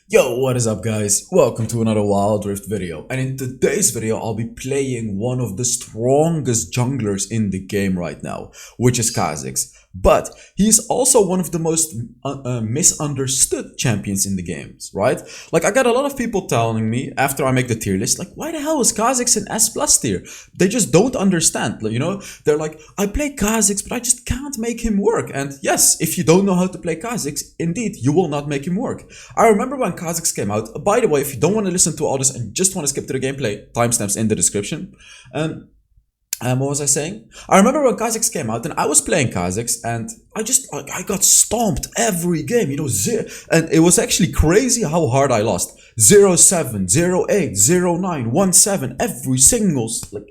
Yo, what is up guys? Welcome to another Wild Rift video, and in today's video I'll be playing one of the strongest junglers in the game right now, which is Khazix. But he's also one of the most misunderstood champions in the games, right? Like, I got a lot of people telling me after I make the tier list, like, why the hell is Khazix in S plus tier? They just don't understand, you know? They're like, I play Khazix, but I just can't make him work. And yes, if you don't know how to play Khazix, indeed, you will not make him work. I remember when Khazix came out. By the way, if you don't want to listen to all this and just want to skip to the gameplay, timestamps in the description. What was I saying? I remember when Khazix came out and I was playing Khazix and I got stomped every game, you know, and it was actually crazy how hard I lost. 0-7, 0-8, 0-9, 1-7,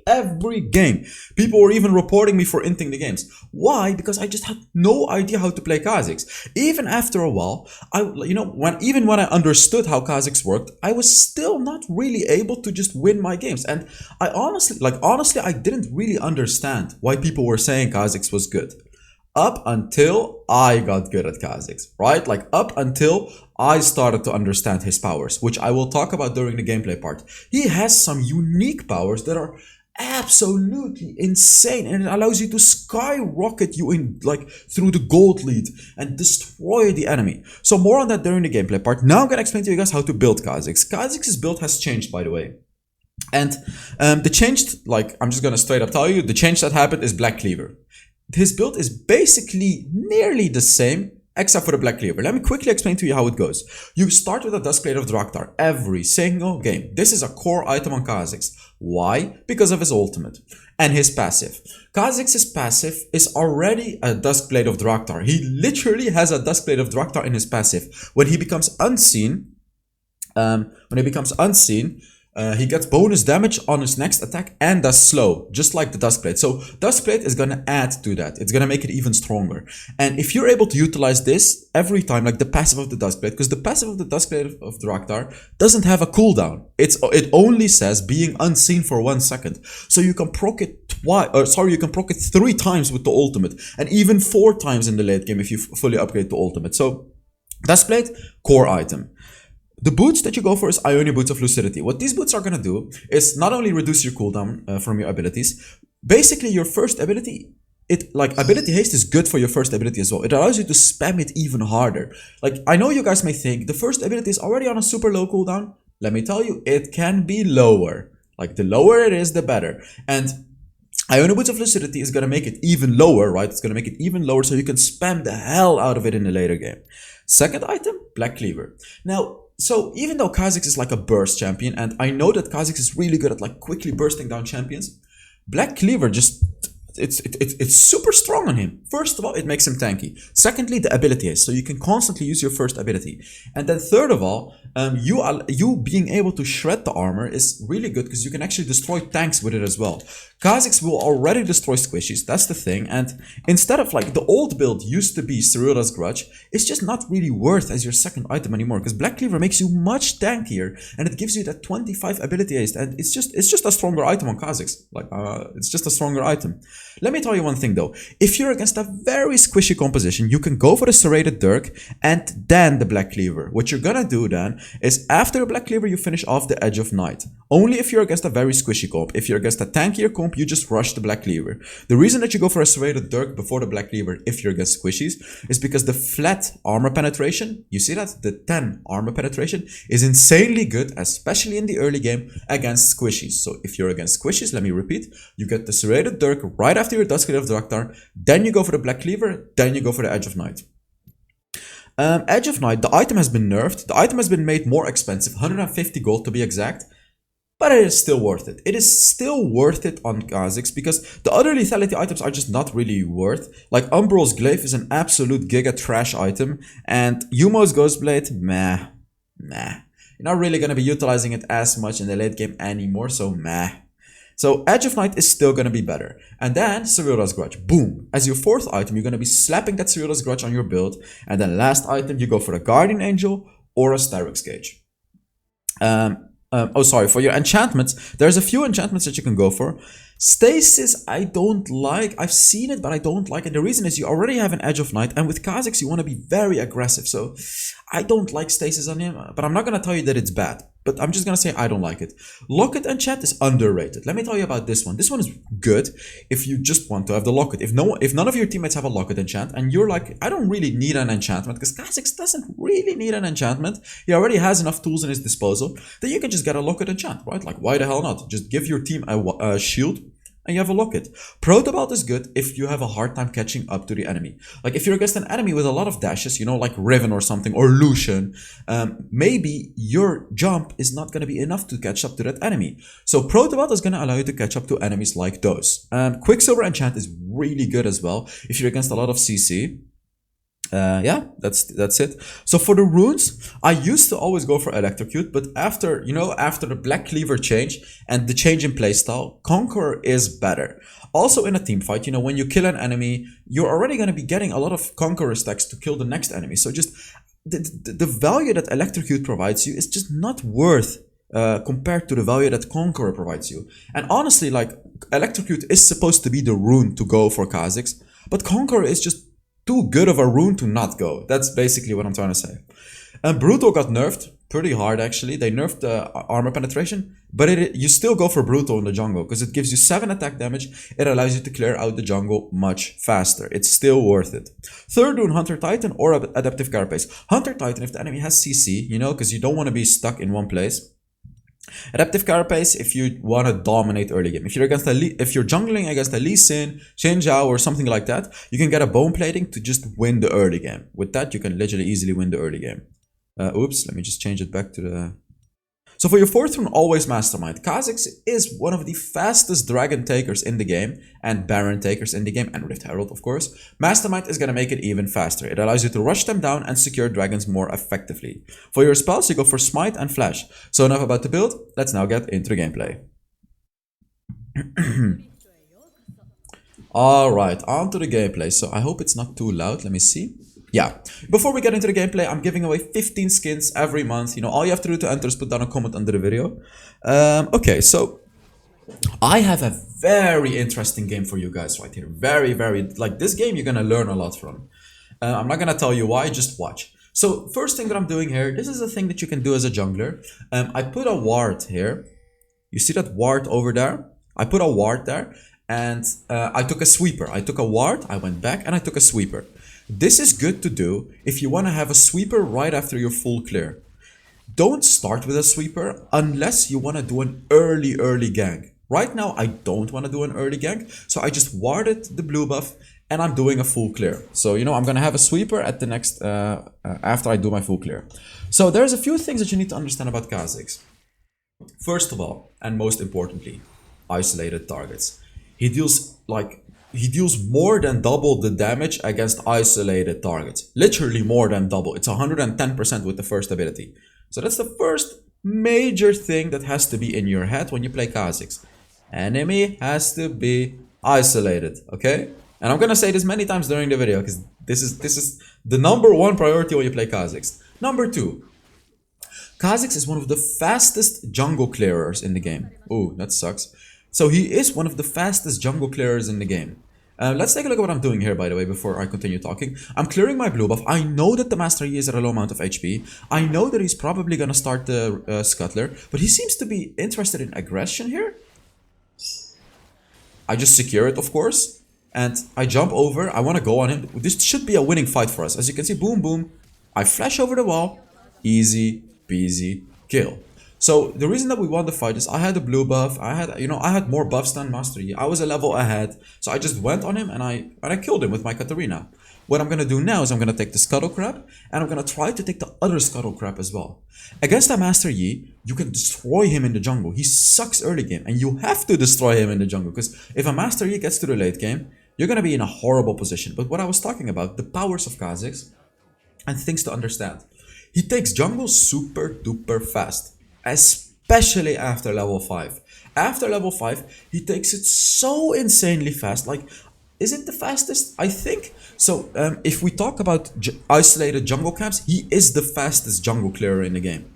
every game. People were even reporting me for inting the games. Why? Because I just had no idea how to play Khazix. Even after a while, even when I understood how Khazix worked, I was still not really able to just win my games. And I honestly, I didn't really understand why people were saying Khazix was good. Up until I got good at Khazix, right? Like, up until I started to understand his powers, which I will talk about during the gameplay part. He has some unique powers that are absolutely insane, and it allows you to skyrocket you in, like, through the gold lead and destroy the enemy. So more on that during the gameplay part. Now I'm gonna explain to you guys how to build Khazix. Khazix's build has changed, by the way. And the changed, like, I'm just gonna straight up tell you, the change that happened is Black Cleaver. His build is basically nearly the same, except for the Black Cleaver. Let me quickly explain to you how it goes. You start with a Duskblade of Draktar every single game. This is a core item on Khazix. Why? Because of his ultimate and his passive. Khazix's passive is already a Duskblade of Draktar. He literally has a Duskblade of Draktar in his passive. When he becomes unseen, he gets bonus damage on his next attack and does slow, just like the Duskblade. So Duskblade is gonna add to that. It's gonna make it even stronger. And if you're able to utilize this every time, like the passive of the Duskblade, because the passive of the Duskblade of Draktar doesn't have a cooldown. It only says being unseen for 1 second. So you can proc it you can proc it 3 times with the ultimate, and even 4 times in the late game if you fully upgrade the ultimate. So Duskblade, core item. The boots that you go for is Ionia Boots of Lucidity. What these boots are going to do is not only reduce your cooldown from your abilities, basically your first ability, Ability Haste is good for your first ability as well. It allows you to spam it even harder. Like, I know you guys may think the first ability is already on a super low cooldown. Let me tell you, it can be lower. Like, the lower it is, the better. And Ionia Boots of Lucidity is going to make it even lower, right? It's going to make it even lower so you can spam the hell out of it in the later game. Second item, Black Cleaver. Now, so even though Khazix is like a burst champion, and I know that Khazix is really good at like quickly bursting down champions, Black Cleaver just it's super strong on him. First of all, it makes him tanky. Secondly, the ability is so you can constantly use your first ability. And then third of all, you being able to shred the armor is really good because you can actually destroy tanks with it as well. Khazix will already destroy squishies, that's the thing. And instead of, like, the old build used to be Cerula's Grudge, it's just not really worth as your second item anymore because Black Cleaver makes you much tankier and it gives you that 25 ability haste, and it's just a stronger item on Khazix. Like, it's just a stronger item. Let me tell you one thing though. If you're against a very squishy composition, you can go for the Serrated Dirk and then the Black Cleaver. What you're gonna do then is after the Black Cleaver, you finish off the Edge of Night. Only if you're against a very squishy comp. If you're against a tankier comp, you just rush the Black Cleaver. The reason that you go for a Serrated Dirk before the Black Cleaver if you're against squishies is because the flat armor penetration, you see that? The 10 armor penetration is insanely good, especially in the early game against squishies. So if you're against squishies, let me repeat, you get the Serrated Dirk right after your Duskblade of Draktar, then you go for the Black Cleaver, then you go for the Edge of Night. Edge of Night, the item has been nerfed. The item has been made more expensive, 150 gold to be exact, but it is still worth it. It is still worth it on Khazix because the other lethality items are just not really worth. Like, Umbro's Glaive is an absolute giga trash item, and Yumo's Ghostblade, meh. You're not really going to be utilizing it as much in the late game anymore, so meh. So Edge of Night is still going to be better. And then Cerula's Grudge. Boom. As your fourth item, you're going to be slapping that Cerula's Grudge on your build. And then last item, you go for a Guardian Angel or a Styrex Gauge. For your enchantments, there's a few enchantments that you can go for. Stasis, I don't like. I've seen it, but I don't like it. The reason is you already have an Edge of Night, and with Kha'Zix, you want to be very aggressive. So I don't like Stasis on him, but I'm not going to tell you that it's bad. But I'm just going to say I don't like it. Locket Enchant is underrated. Let me tell you about this one. This one is good if you just want to have the Locket. If none of your teammates have a Locket Enchant, and you're like, I don't really need an enchantment, because Kha'Zix doesn't really need an enchantment. He already has enough tools in his disposal. Then you can just get a Locket Enchant, right? Like, why the hell not? Just give your team a shield, and you have a Locket. Protobelt is good if you have a hard time catching up to the enemy. Like if you're against an enemy with a lot of dashes, you know, like Riven or something, or Lucian, maybe your jump is not going to be enough to catch up to that enemy. So Protobelt is going to allow you to catch up to enemies like those. Quicksilver Enchant is really good as well if you're against a lot of CC. Yeah, that's it. So for the runes, I used to always go for Electrocute, but after the Black Cleaver change and the change in playstyle, Conqueror is better. Also in a team fight, when you kill an enemy, you're already going to be getting a lot of Conqueror stacks to kill the next enemy. So just the value that Electrocute provides you is just not worth compared to the value that Conqueror provides you. And honestly, like, Electrocute is supposed to be the rune to go for Kha'Zix, but Conqueror is just too good of a rune to not go. That's basically what I'm trying to say. And Brutal got nerfed pretty hard, actually. They nerfed armor penetration, but you still go for Brutal in the jungle because it gives you 7 attack damage. It allows you to clear out the jungle much faster. It's still worth it. Third rune, Hunter Titan or Adaptive Carapace. Hunter Titan, if the enemy has CC, because you don't want to be stuck in one place. Adaptive Carapace if you want to dominate early game. If you're jungling against a Lee Sin, Shen Zhao or something like that, you can get a bone plating to just win the early game. With that, you can literally easily win the early game. Oops, let me just change it back to the... So for your fourth rune, always Mastermind. Kha'Zix is one of the fastest dragon takers in the game, and Baron takers in the game, and Rift Herald, of course. Mastermind is going to make it even faster. It allows you to rush them down and secure dragons more effectively. For your spells, you go for Smite and Flash. So enough about the build, let's now get into the gameplay. Alright, on to the gameplay. So I hope it's not too loud, let me see. Yeah, before we get into the gameplay, I'm giving away 15 skins every month. All you have to do to enter is put down a comment under the video. Okay, so I have a very interesting game for you guys right here. Very, like this game you're gonna learn a lot from. I'm not gonna tell you why, just watch. So first thing that I'm doing here, this is a thing that you can do as a jungler. I put a ward here. You see that ward over there? I put a ward there, and I took a sweeper. I took a ward, I went back, and I took a sweeper. This is good to do if you want to have a sweeper right after your full clear. Don't start with a sweeper unless you want to do an early gank. Right now, I don't want to do an early gank, so I just warded the blue buff and I'm doing a full clear. So, I'm going to have a sweeper at the next, after I do my full clear. So there's a few things that you need to understand about Kha'Zix. First of all, and most importantly, isolated targets. He deals more than double the damage against isolated targets. Literally more than double. It's 110% with the first ability. So that's the first major thing that has to be in your head when you play Kha'Zix. Enemy has to be isolated, okay? And I'm gonna say this many times during the video because this is the #1 priority when you play Kha'Zix. Number 2. Kha'Zix is one of the fastest jungle clearers in the game. Ooh, that sucks. So he is one of the fastest jungle clearers in the game. Let's take a look at what I'm doing here, by the way, before I continue talking. I'm clearing my blue buff. I know that the Master Yi is at a low amount of HP. I know that he's probably going to start the Scuttler, but he seems to be interested in aggression here. I just secure it, of course, and I jump over. I want to go on him. This should be a winning fight for us. As you can see, boom, boom. I flash over the wall. Easy peasy kill. So the reason that we won the fight is I had a blue buff. I had more buffs than Master Yi. I was a level ahead. So I just went on him and I killed him with my Katarina. What I'm going to do now is I'm going to take the Scuttle Crab and I'm going to try to take the other Scuttle Crab as well. Against a Master Yi, you can destroy him in the jungle. He sucks early game and you have to destroy him in the jungle because if a Master Yi gets to the late game, you're going to be in a horrible position. But what I was talking about, the powers of Kha'Zix and things to understand. He takes jungle super duper fast. Especially after level 5. After level 5, he takes it so insanely fast. Like, is it the fastest? I think. So, if we talk about isolated jungle camps, he is the fastest jungle clearer in the game.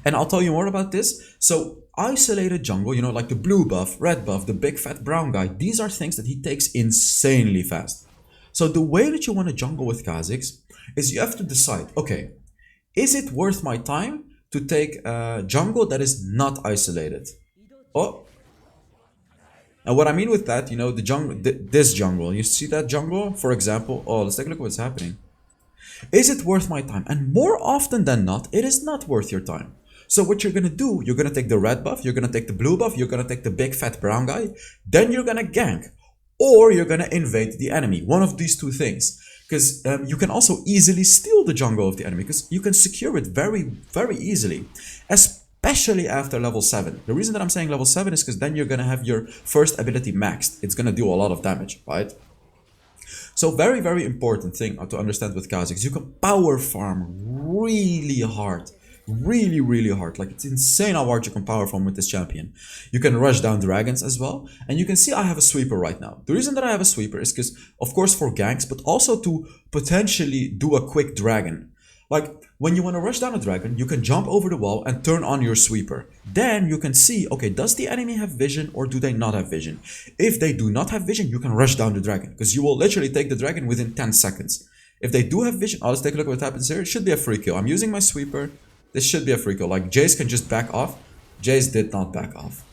And I'll tell you more about this. So isolated jungle, you know, like the blue buff, red buff, the big fat brown guy, these are things that he takes insanely fast. So the way that you want to jungle with Kha'Zix is you have to decide, okay, is it worth my time to take a jungle that is not isolated? Oh, and what I mean with that, you know, the jungle, this jungle, you see that jungle, for example. Oh, let's take a look at what's happening. Is it worth my time? And more often than not, it is not worth your time. So what you're gonna do, you're gonna take the red buff, you're gonna take the blue buff, you're gonna take the big fat brown guy, then you're gonna gank, or you're gonna invade the enemy. One of these two things. Because you can also easily steal the jungle of the enemy, because you can secure it very, very easily. Especially after level 7. The reason that I'm saying level 7 is because then you're gonna have your first ability maxed. It's gonna do a lot of damage, right? So very, very important thing to understand with Kha'Zix. You can power farm really hard. Really, really hard. Like, it's insane how hard you can power farm with this champion. You can rush down dragons as well. And you can see I have a sweeper right now. The reason that I have a sweeper is because, of course, for ganks, but also to potentially do a quick dragon. Like, when you want to rush down a dragon, you can jump over the wall and turn on your sweeper. Then you can see, okay, does the enemy have vision or do they not have vision? If they do not have vision, you can rush down the dragon, because you will literally take the dragon within 10 seconds. If they do have vision, let's take a look at what happens here. It should be a free kill. I'm using my sweeper. This should be a free kill. Like, Jace can just back off. Jace did not back off.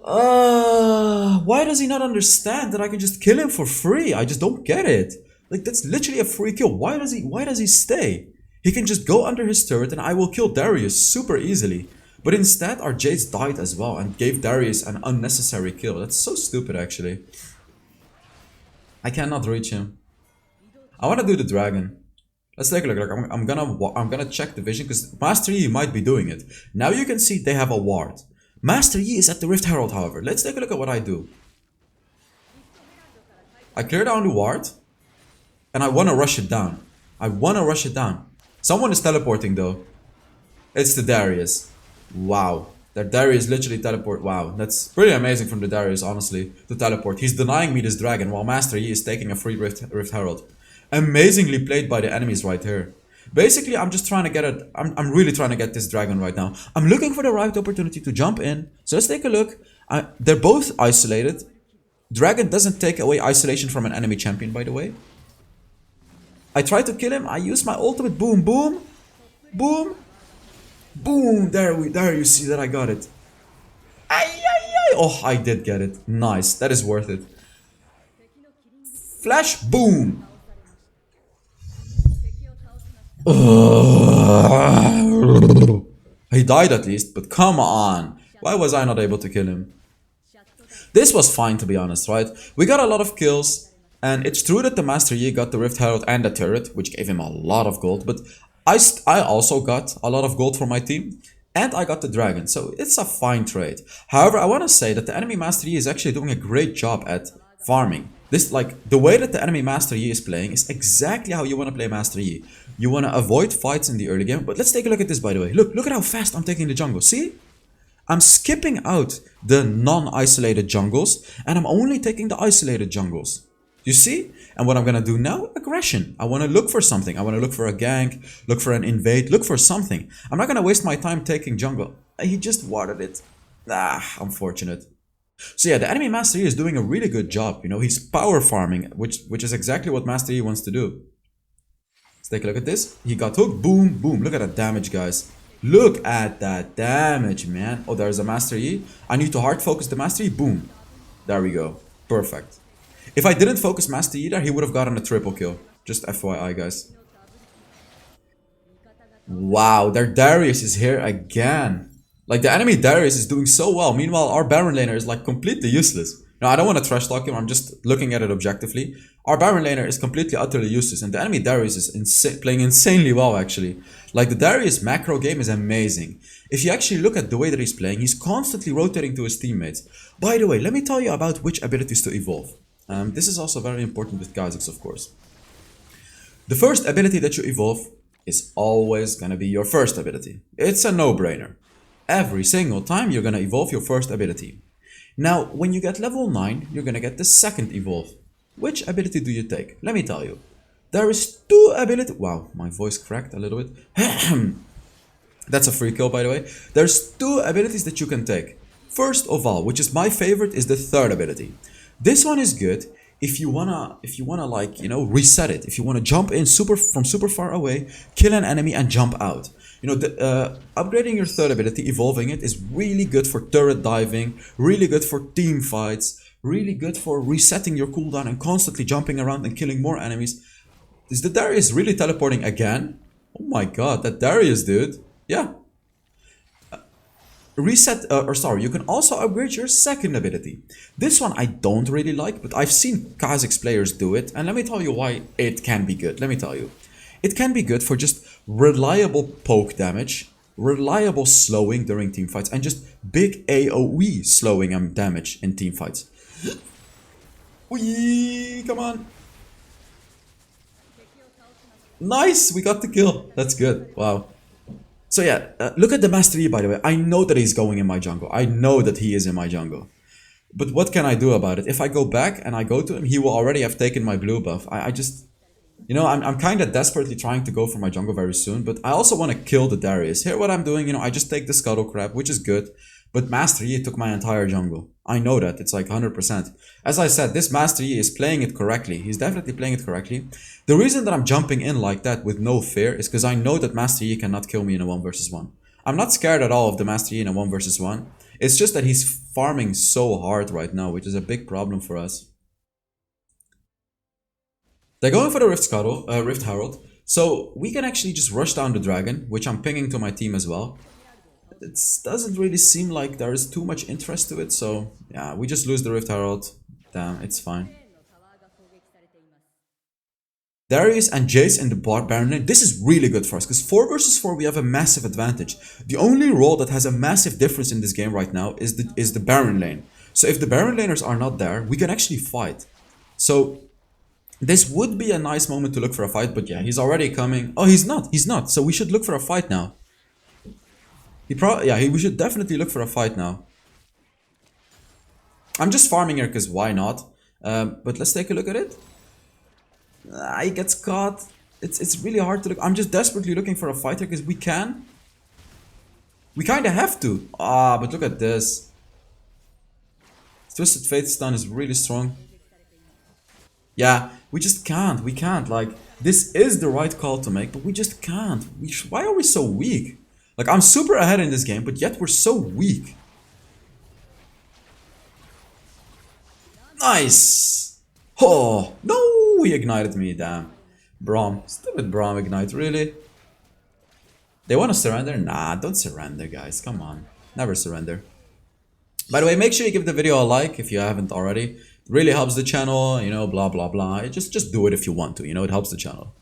Why does he not understand that I can just kill him for free? I just don't get it. Like, that's literally a free kill. Why does he stay? He can just go under his turret and I will kill Darius super easily. But instead, our Jace died as well and gave Darius an unnecessary kill. That's so stupid, actually. I cannot reach him. I want to do the dragon. Let's take a look. Like, I'm gonna check the vision, because Master Yi might be doing it. Now you can see they have a ward. Master Yi is at the Rift Herald, however. Let's take a look at what I do. I clear down the ward. And I want to rush it down. I want to rush it down. Someone is teleporting though. It's the Darius. Wow. That Darius literally teleport. Wow. That's pretty amazing from the Darius, honestly, to teleport. He's denying me this dragon while Master Yi is taking a free Rift Herald. Amazingly played by the enemies right here. Basically, I'm just trying to get it. I'm really trying to get this dragon right now. I'm looking for the right opportunity to jump in. So let's take a look. They're both isolated. Dragon doesn't take away isolation from an enemy champion, by the way. I try to kill him. I use my ultimate. Boom, boom, boom, boom. There you see that I got it. Ay, ay, ay. Oh, I did get it. Nice. That is worth it. Flash, boom. He died at least, but come on. Why was I not able to kill him? This was fine, to be honest, right? We got a lot of kills. And it's true that the Master Yi got the Rift Herald and the turret, which gave him a lot of gold. But I also got a lot of gold for my team. And I got the dragon, so it's a fine trade. However, I want to say that the enemy Master Yi is actually doing a great job at farming. This, like, the way that the enemy Master Yi is playing is exactly how you want to play Master Yi. You want to avoid fights in the early game. But let's take a look at this, by the way. Look at how fast I'm taking the jungle. See? I'm skipping out the non-isolated jungles, and I'm only taking the isolated jungles. You see? And what I'm gonna do now? Aggression. I wanna look for something. I wanna look for a gank, look for an invade, look for something. I'm not gonna waste my time taking jungle. He just warded it. Unfortunate. So yeah, the enemy Master Yi is doing a really good job. You know, he's power farming, which is exactly what Master Yi wants to do. Let's take a look at this. He got hooked. Boom, boom. Look at that damage, guys. Look at that damage, man. Oh, there's a Master Yi. I need to hard focus the Master Yi. Boom. There we go. Perfect. If I didn't focus Master Yi there, he would have gotten a triple kill. Just FYI, guys. Wow, their Darius is here again. Like, the enemy Darius is doing so well. Meanwhile, our Baron laner is like completely useless. Now, I don't want to trash talk him. I'm just looking at it objectively. Our Baron laner is completely, utterly useless. And the enemy Darius is playing insanely well, actually. Like, the Darius macro game is amazing. If you actually look at the way that he's playing, he's constantly rotating to his teammates. By the way, let me tell you about which abilities to evolve. This is also very important with Khazix, of course. The first ability that you evolve is always gonna be your first ability. It's a no-brainer. Every single time you're gonna evolve your first ability. Now, when you get level 9, you're gonna get the second evolve. Which ability do you take? Let me tell you. There is two abilities. Wow, my voice cracked a little bit. That's a free kill, by the way. There's two abilities that you can take. First of all, which is my favorite, is the third ability. This one is good if you wanna like, you know, reset it. If you wanna jump in from super far away, kill an enemy and jump out. You know, upgrading your third ability, evolving it, is really good for turret diving, really good for team fights, really good for resetting your cooldown and constantly jumping around and killing more enemies. Is the Darius really teleporting again? Oh my god, that Darius dude. Yeah. You can also upgrade your second ability. This one I don't really like, but I've seen Khazix players do it, and let me tell you why it can be good. Let me tell you. It can be good for just reliable poke damage, reliable slowing during teamfights, and just big AoE slowing and damage in teamfights. Whee! Come on. Nice! We got the kill. That's good. Wow. So yeah, look at the Master Yi, by the way. I know that he's going in my jungle. I know that he is in my jungle. But what can I do about it? If I go back and I go to him, he will already have taken my blue buff. I just... You know, I'm kind of desperately trying to go for my jungle very soon. But I also want to kill the Darius. Here what I'm doing, you know, I just take the Scuttle Crab, which is good. But Master Yi took my entire jungle. I know that. It's like 100%. As I said, this Master Yi is playing it correctly. He's definitely playing it correctly. The reason that I'm jumping in like that with no fear is because I know that Master Yi cannot kill me in a 1 versus 1. I'm not scared at all of the Master Yi in a 1 versus 1. It's just that he's farming so hard right now, which is a big problem for us. They're going for the Rift Herald. So we can actually just rush down the dragon, which I'm pinging to my team as well. It doesn't really seem like there is too much interest to it, so yeah, we just lose the Rift Herald. Damn, it's fine. Darius and Jace in the Baron lane. This is really good for us, because 4 versus 4 we have a massive advantage. The only role that has a massive difference in this game right now is the Baron lane. So if the Baron laners are not there, we can actually fight. So this would be a nice moment to look for a fight, but yeah, he's already coming. Oh, he's not. So we should look for a fight now. We should definitely look for a fight now. I'm just farming here because why not? But let's take a look at it. He gets caught. It's really hard to look. I'm just desperately looking for a fight here because we can. We kind of have to. But look at this. Twisted Fate stun is really strong. Yeah, we just can't. We can't. Like, this is the right call to make, but we just can't. Why are we so weak? Like, I'm super ahead in this game, but yet we're so weak. Nice! Oh, no! He ignited me, damn. Braum. Stupid Braum ignite, really? They want to surrender? Nah, don't surrender, guys. Come on. Never surrender. By the way, make sure you give the video a like if you haven't already. It really helps the channel, you know, blah, blah, blah. Just do it if you want to, you know, it helps the channel.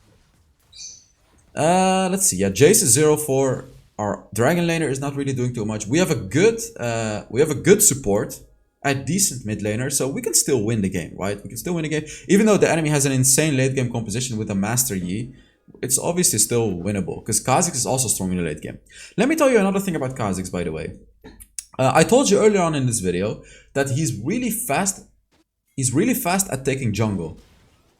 Let's see. Yeah, Jace is 0-4. Our Dragon laner is not really doing too much. We have a good support, a decent mid laner, so we can still win the game, right? We can still win the game. Even though the enemy has an insane late game composition with a Master Yi, it's obviously still winnable, because Khazix is also strong in the late game. Let me tell you another thing about Khazix, by the way. I told you earlier on in this video that he's really fast. He's really fast at taking jungle.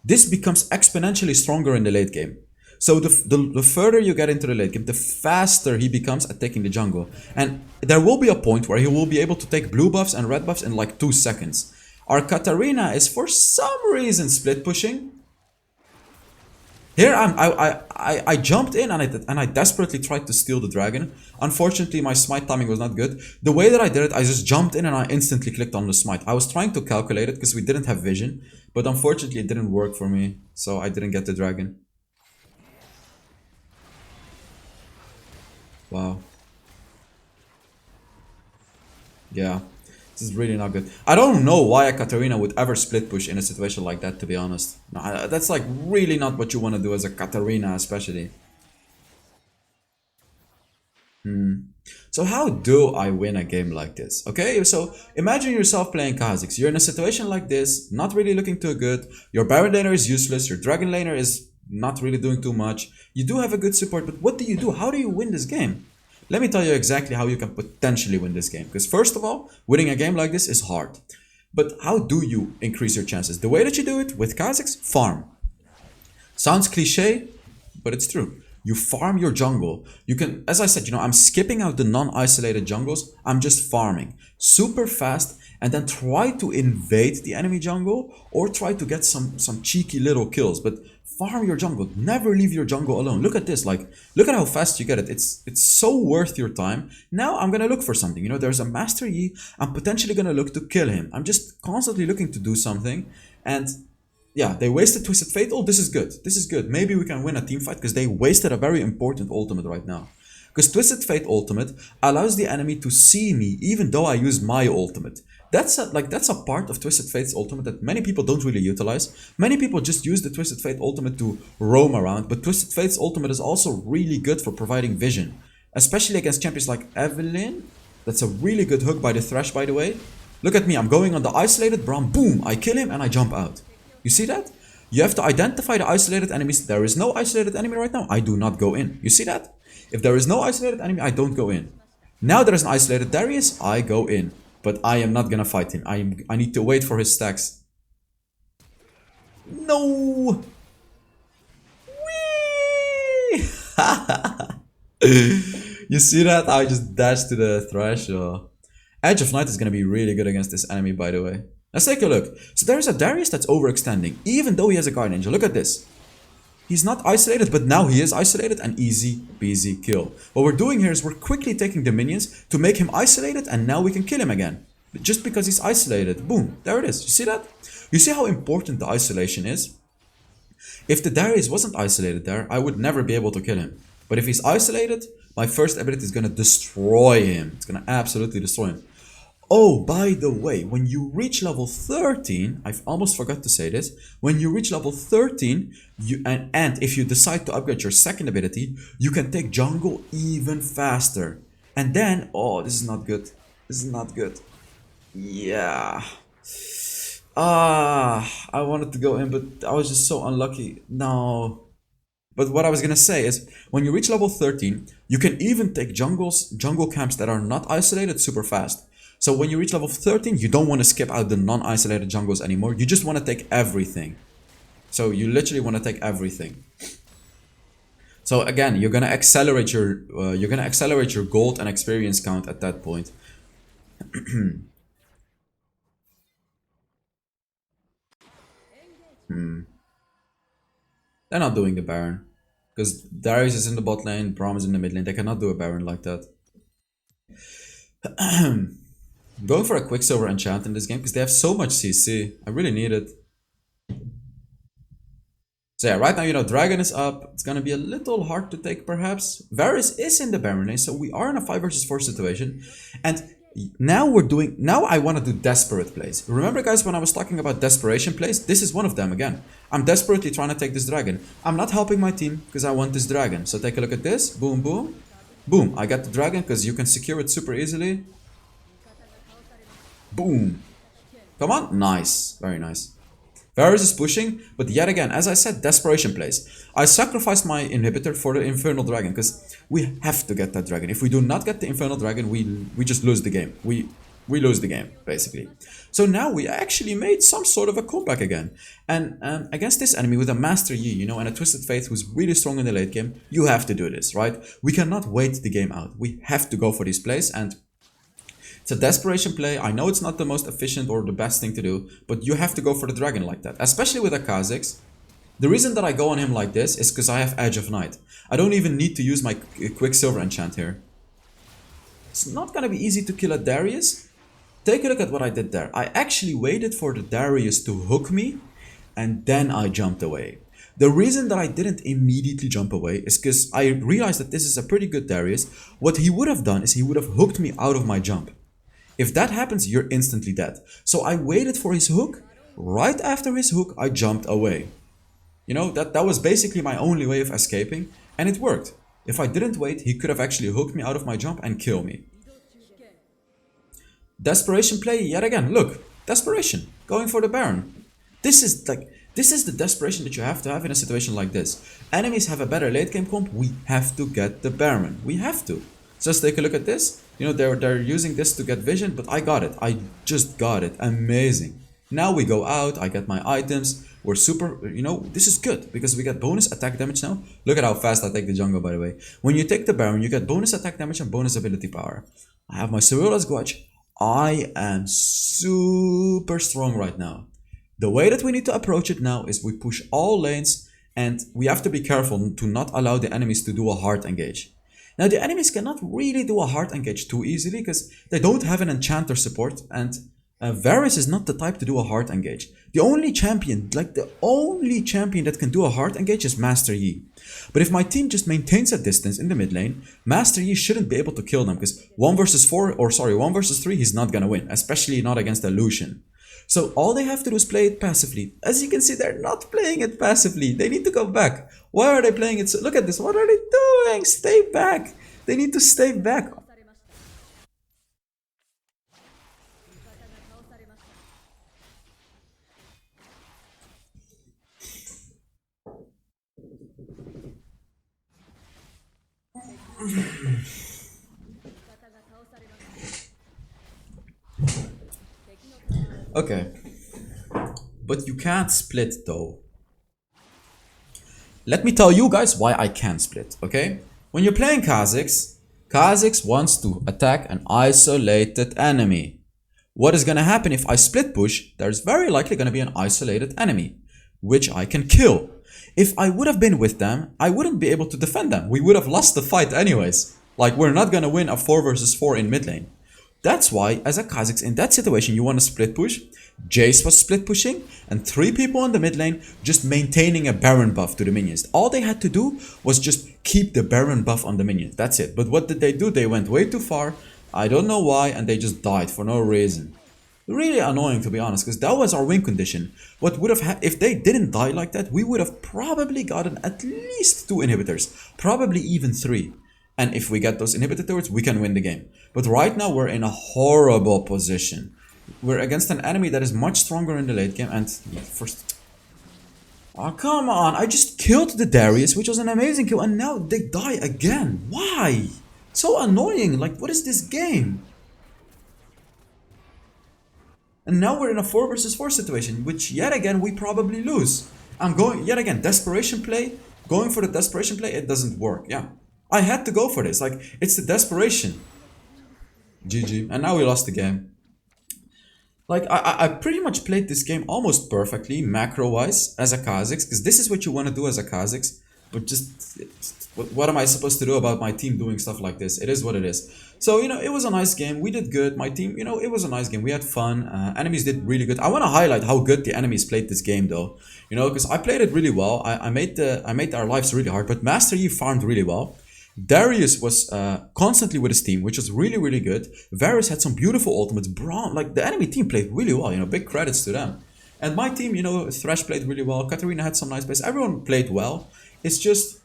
This becomes exponentially stronger in the late game. So the further you get into the late game, the faster he becomes at taking the jungle. And there will be a point where he will be able to take blue buffs and red buffs in like 2 seconds. Our Katarina is for some reason split pushing. Here I jumped in and I desperately tried to steal the dragon. Unfortunately, my smite timing was not good. The way that I did it, I just jumped in and I instantly clicked on the smite. I was trying to calculate it because we didn't have vision, but unfortunately it didn't work for me, so I didn't get the dragon. Wow. Yeah. This is really not good. I don't know why a Katarina would ever split push in a situation like that, to be honest. No, that's like really not what you want to do as a Katarina, especially. So how do I win a game like this? Okay, so imagine yourself playing Kha'Zix. You're in a situation like this, not really looking too good. Your Baron laner is useless. Your Dragon laner is not really doing too much. You do have a good support, but what do you do? How do you win this game? Let me tell you exactly how you can potentially win this game. Because first of all, winning a game like this is hard. But how do you increase your chances? The way that you do it with Kha'Zix, farm. Sounds cliche, but it's true. You farm your jungle. You can, as I said, I'm skipping out the non-isolated jungles. I'm just farming super fast and then try to invade the enemy jungle or try to get some cheeky little kills. But farm your jungle. Never leave your jungle alone. Look at this. Like, look at how fast you get it. It's so worth your time. Now I'm gonna look for something. There's a Master Yi. I'm potentially gonna look to kill him. I'm just constantly looking to do something. And yeah, they wasted Twisted Fate. Oh, this is good. This is good. Maybe we can win a team fight because they wasted a very important ultimate right now. Because Twisted Fate ultimate allows the enemy to see me even though I use my ultimate. That's a part of Twisted Fate's ultimate that many people don't really utilize. Many people just use the Twisted Fate ultimate to roam around, but Twisted Fate's ultimate is also really good for providing vision. Especially against champions like Evelyn. That's a really good hook by the Thresh, by the way. Look at me, I'm going on the isolated Braum, boom, I kill him and I jump out. You see that? You have to identify the isolated enemies. There is no isolated enemy right now, I do not go in. You see that? If there is no isolated enemy, I don't go in. Now there is an isolated Darius, I go in. But I am not gonna fight him. I need to wait for his stacks. No! Whee! You see that? I just dashed to the Thresh. Edge of Night is gonna be really good against this enemy, by the way. Let's take a look. So there is a Darius that's overextending, even though he has a Guardian Angel. Look at this. He's not isolated, but now he is isolated, and easy peasy kill. What we're doing here is we're quickly taking the minions to make him isolated, and now we can kill him again. Just because he's isolated. Boom, there it is. You see that? You see how important the isolation is? If the Darius wasn't isolated there, I would never be able to kill him. But if he's isolated, my first ability is going to destroy him. It's going to absolutely destroy him. Oh, by the way, when you reach level 13, I almost forgot to say this, when you reach level 13, and if you decide to upgrade your second ability, you can take jungle even faster. And then, oh, this is not good. This is not good. Yeah. I wanted to go in, but I was just so unlucky. No. But what I was gonna say is, when you reach level 13, you can even take jungle camps that are not isolated super fast. So when you reach level 13, you don't want to skip out the non-isolated jungles anymore. You just want to take everything. So you literally want to take everything. So again, you're gonna accelerate your gold and experience count at that point. They're not doing the Baron. Because Darius is in the bot lane, Braum is in the mid lane. They cannot do a Baron like that. I'm going for a Quicksilver enchant in this game because they have so much CC. I really need it. So yeah, right now, Dragon is up. It's gonna be a little hard to take perhaps. Varus is in the Baron lane, so we are in a 5 versus 4 situation. And now I want to do desperate plays. Remember guys, when I was talking about desperation plays, this is one of them again. I'm desperately trying to take this dragon. I'm not helping my team because I want this dragon. So take a look at this. Boom, boom. Boom, I got the dragon because you can secure it super easily. Boom. Come on. Nice. Very nice. Varus is pushing, but yet again, as I said, desperation plays. I sacrificed my inhibitor for the Infernal Dragon because we have to get that dragon. If we do not get the Infernal Dragon, we just lose the game. We lose the game, basically. So now we actually made some sort of a comeback again. And against this enemy with a Master Yi, and a Twisted Fate who's really strong in the late game, you have to do this, right? We cannot wait the game out. We have to go for these plays, and it's a desperation play. I know it's not the most efficient or the best thing to do, but you have to go for the dragon like that, especially with a Khazix. The reason that I go on him like this is because I have Edge of Night. I don't even need to use my Quicksilver enchant here. It's not gonna be easy to kill a Darius. Take a look at what I did there. I actually waited for the Darius to hook me, and then I jumped away. The reason that I didn't immediately jump away is because I realized that this is a pretty good Darius. What he would have done is he would have hooked me out of my jump. If that happens, you're instantly dead. So I waited for his hook. Right after his hook, I jumped away. That was basically my only way of escaping, and it worked. If I didn't wait, he could have actually hooked me out of my jump and kill me. Desperation play, yet again. Look, desperation. Going for the Baron. This is the desperation that you have to have in a situation like this. Enemies have a better late game comp. We have to get the Baron. We have to. Just take a look at this. They're using this to get vision, but I got it. I just got it. Amazing. Now we go out. I get my items. We're super, you know, this is good because we get bonus attack damage now. Look at how fast I take the jungle, by the way. When you take the Baron, you get bonus attack damage and bonus ability power. I have my Cyrillus Gwatch. I am super strong right now. The way that we need to approach it now is we push all lanes and we have to be careful to not allow the enemies to do a hard engage. Now the enemies cannot really do a hard engage too easily because they don't have an enchanter support, and Varus is not the type to do a hard engage. The only champion that can do a hard engage is Master Yi. But if my team just maintains a distance in the mid lane, Master Yi shouldn't be able to kill them because 1 versus 3 he's not gonna win, especially not against a Lucian. So all they have to do is play it passively. As you can see, they're not playing it passively. They need to go back. Why are they playing it? So look at this. What are they doing? Stay back. They need to stay back. Okay. But you can't split though. Let me tell you guys why I can't split, okay? When you're playing Khazix, Khazix wants to attack an isolated enemy. What is gonna happen if I split push? There's very likely gonna be an isolated enemy, which I can kill. If I would have been with them, I wouldn't be able to defend them. We would have lost the fight anyways. Like, we're not gonna win a 4 versus 4 in mid lane. That's why, as a Khazix, in that situation, you want to split push. Jace was split pushing, and 3 people in the mid lane just maintaining a Baron buff to the minions. All they had to do was just keep the Baron buff on the minions. That's it. But what did they do? They went way too far. I don't know why, and they just died for no reason. Really annoying, to be honest, because that was our win condition. What would have if they didn't die like that, we would have probably gotten at least 2 inhibitors, probably even 3. And if we get those inhibitors, we can win the game. But right now, we're in a horrible position. We're against an enemy that is much stronger in the late game. And first... Oh, come on. I just killed the Darius, which was an amazing kill. And now they die again. Why? So annoying. Like, what is this game? And now we're in a 4 versus 4 situation, which yet again, we probably lose. I'm going, yet again, desperation play. Going for the desperation play, it doesn't work. Yeah. I had to go for this, like, it's the desperation. GG, and now we lost the game. Like, I pretty much played this game almost perfectly, macro-wise, as a Kha'Zix, because this is what you want to do as a Kha'Zix, but just, what am I supposed to do about my team doing stuff like this? It is what it is. So, you know, it was a nice game, we did good, my team, you know, it was a nice game, we had fun, enemies did really good. I want to highlight how good the enemies played this game, though, you know, because I played it really well, I made our lives really hard, but Master Yi farmed really well. Darius was constantly with his team, which was really, really good. Varus had some beautiful ultimates. Braun, like, the enemy team played really well, you know, big credits to them. And my team, you know, Thresh played really well. Katarina had some nice plays. Everyone played well. It's just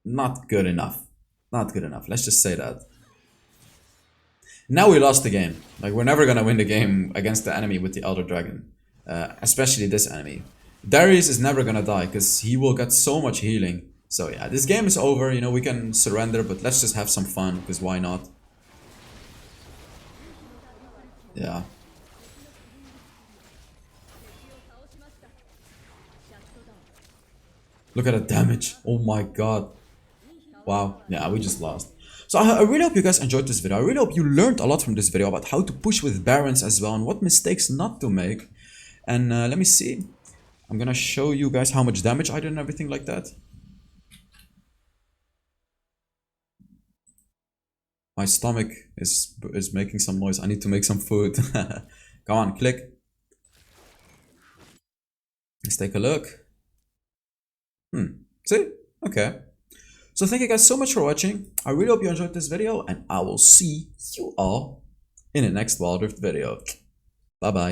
not good enough. Not good enough. Let's just say that. Now we lost the game. Like, we're never gonna win the game against the enemy with the Elder Dragon. Especially this enemy. Darius is never gonna die, because he will get so much healing. So yeah, this game is over, you know, we can surrender, but let's just have some fun, because why not? Yeah. Look at the damage. Oh my god. Wow. Yeah, we just lost. So I really hope you guys enjoyed this video. I really hope you learned a lot from this video about how to push with Barons as well and what mistakes not to make. And let me see. I'm gonna show you guys how much damage I did and everything like that. My stomach is making some noise. I need to make some food. Come on, click. Let's take a look. See? Okay. So thank you guys so much for watching. I really hope you enjoyed this video, and I will see you all in the next Wild Rift video. Bye bye.